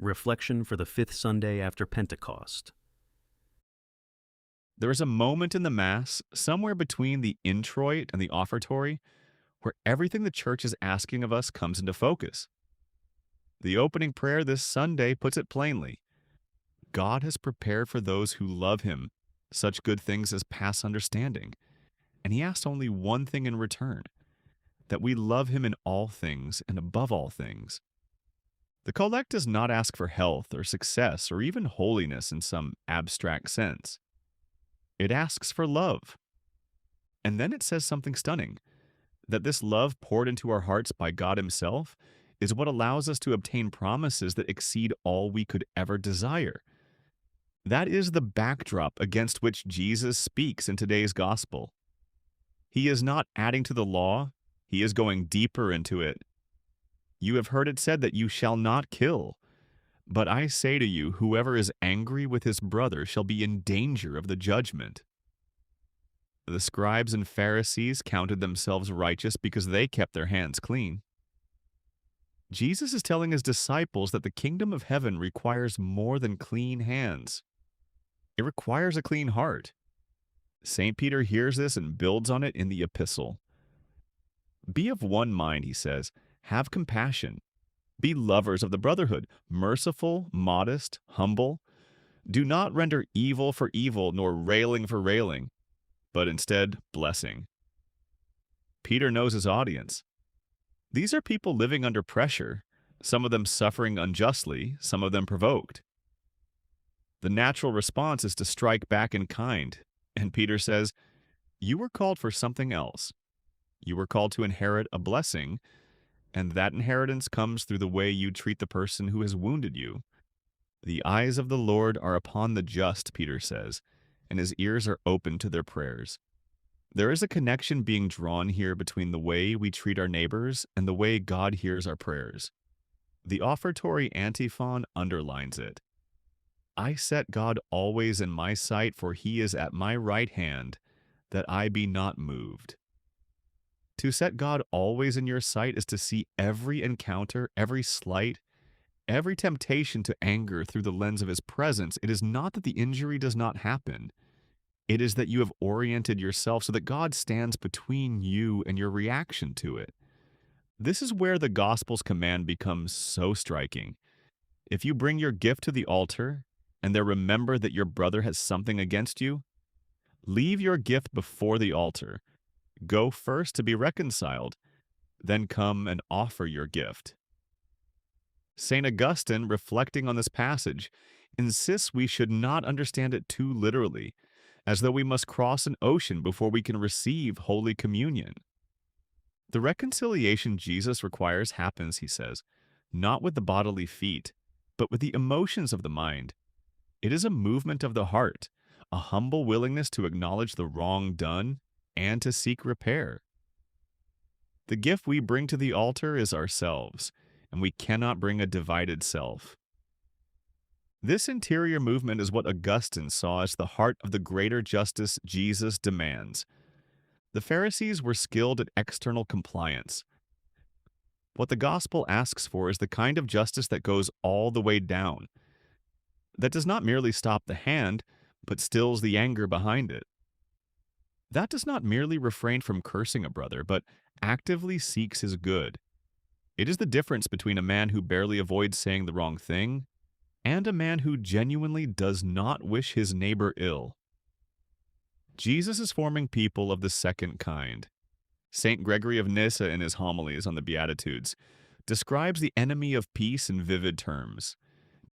Reflection for the fifth Sunday after Pentecost. There is a moment in the Mass, somewhere between the introit and the offertory, where everything the Church is asking of us comes into focus. The opening prayer this Sunday puts it plainly. God has prepared for those who love Him such good things as pass understanding, and He asks only one thing in return, that we love Him in all things and above all things. The collect does not ask for health or success or even holiness in some abstract sense. It asks for love. And then it says something stunning, that this love poured into our hearts by God Himself is what allows us to obtain promises that exceed all we could ever desire. That is the backdrop against which Jesus speaks in today's gospel. He is not adding to the law, He is going deeper into it. You have heard it said that you shall not kill. But I say to you, whoever is angry with his brother shall be in danger of the judgment. The scribes and Pharisees counted themselves righteous because they kept their hands clean. Jesus is telling His disciples that the kingdom of heaven requires more than clean hands. It requires a clean heart. St. Peter hears this and builds on it in the epistle. Be of one mind, he says. Have compassion. Be lovers of the brotherhood, merciful, modest, humble. Do not render evil for evil, nor railing for railing, but instead blessing. Peter knows his audience. These are people living under pressure, some of them suffering unjustly, some of them provoked. The natural response is to strike back in kind, and Peter says, you were called for something else. You were called to inherit a blessing, and that inheritance comes through the way you treat the person who has wounded you. The eyes of the Lord are upon the just, Peter says, and His ears are open to their prayers. There is a connection being drawn here between the way we treat our neighbors and the way God hears our prayers. The offertory antiphon underlines it. I set God always in my sight, for He is at my right hand, that I be not moved. To set God always in your sight is to see every encounter, every slight, every temptation to anger through the lens of His presence. It is not that the injury does not happen. It is that you have oriented yourself so that God stands between you and your reaction to it. This is where the gospel's command becomes so striking. If you bring your gift to the altar and there remember that your brother has something against you, leave your gift before the altar. Go first to be reconciled, then come and offer your gift. Saint Augustine, reflecting on this passage, insists we should not understand it too literally, as though we must cross an ocean before we can receive Holy Communion. The reconciliation Jesus requires happens, he says, not with the bodily feet, but with the emotions of the mind. It is a movement of the heart, a humble willingness to acknowledge the wrong done and to seek repair. The gift we bring to the altar is ourselves, and we cannot bring a divided self. This interior movement is what Augustine saw as the heart of the greater justice Jesus demands. The Pharisees were skilled at external compliance. What the gospel asks for is the kind of justice that goes all the way down, that does not merely stop the hand, but stills the anger behind it. That does not merely refrain from cursing a brother, but actively seeks his good. It is the difference between a man who barely avoids saying the wrong thing and a man who genuinely does not wish his neighbor ill. Jesus is forming people of the second kind. Saint Gregory of Nyssa, in his homilies on the Beatitudes, describes the enemy of peace in vivid terms.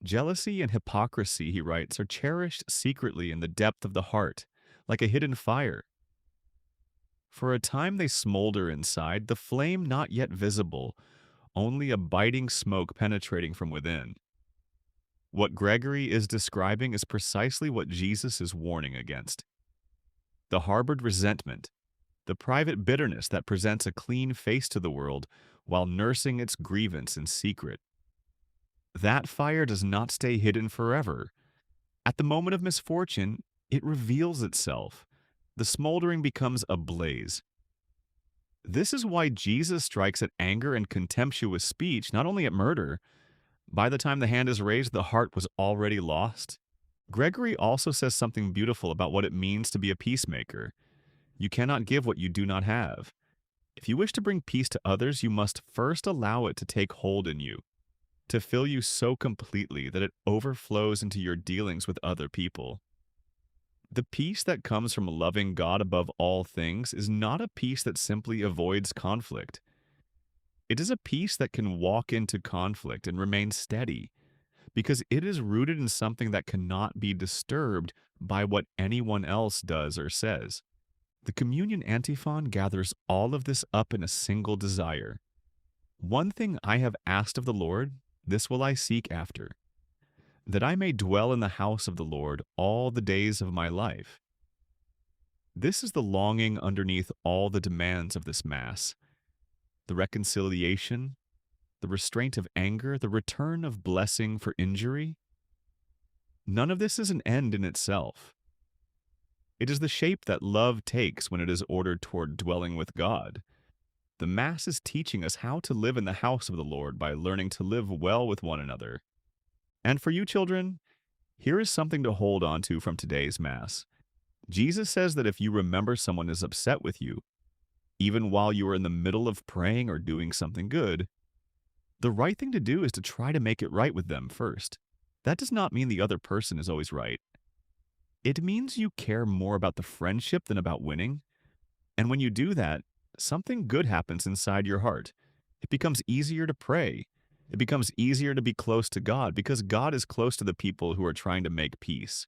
Jealousy and hypocrisy, he writes, are cherished secretly in the depth of the heart, like a hidden fire. For a time they smolder inside, the flame not yet visible, only a biting smoke penetrating from within. What Gregory is describing is precisely what Jesus is warning against. The harbored resentment, the private bitterness that presents a clean face to the world while nursing its grievance in secret. That fire does not stay hidden forever. At the moment of misfortune, it reveals itself. The smoldering becomes a blaze. This is why Jesus strikes at anger and contemptuous speech, not only at murder, By the time the hand is raised, the heart was already lost. Gregory also says something beautiful about what it means to be a peacemaker. You cannot give what you do not have. If you wish to bring peace to others, you must first allow it to take hold in you, to fill you so completely that it overflows into your dealings with other people. The peace that comes from loving God above all things is not a peace that simply avoids conflict. It is a peace that can walk into conflict and remain steady, because it is rooted in something that cannot be disturbed by what anyone else does or says. The communion antiphon gathers all of this up in a single desire. One thing I have asked of the Lord, this will I seek after, that I may dwell in the house of the Lord all the days of my life. This is the longing underneath all the demands of this Mass: the reconciliation, the restraint of anger, the return of blessing for injury. None of this is an end in itself. It is the shape that love takes when it is ordered toward dwelling with God. The Mass is teaching us how to live in the house of the Lord by learning to live well with one another. And for you children, here is something to hold on to from today's Mass. Jesus says that if you remember someone is upset with you, even while you are in the middle of praying or doing something good, the right thing to do is to try to make it right with them first. That does not mean the other person is always right. It means you care more about the friendship than about winning. And when you do that, something good happens inside your heart. It becomes easier to pray. It becomes easier to be close to God because God is close to the people who are trying to make peace.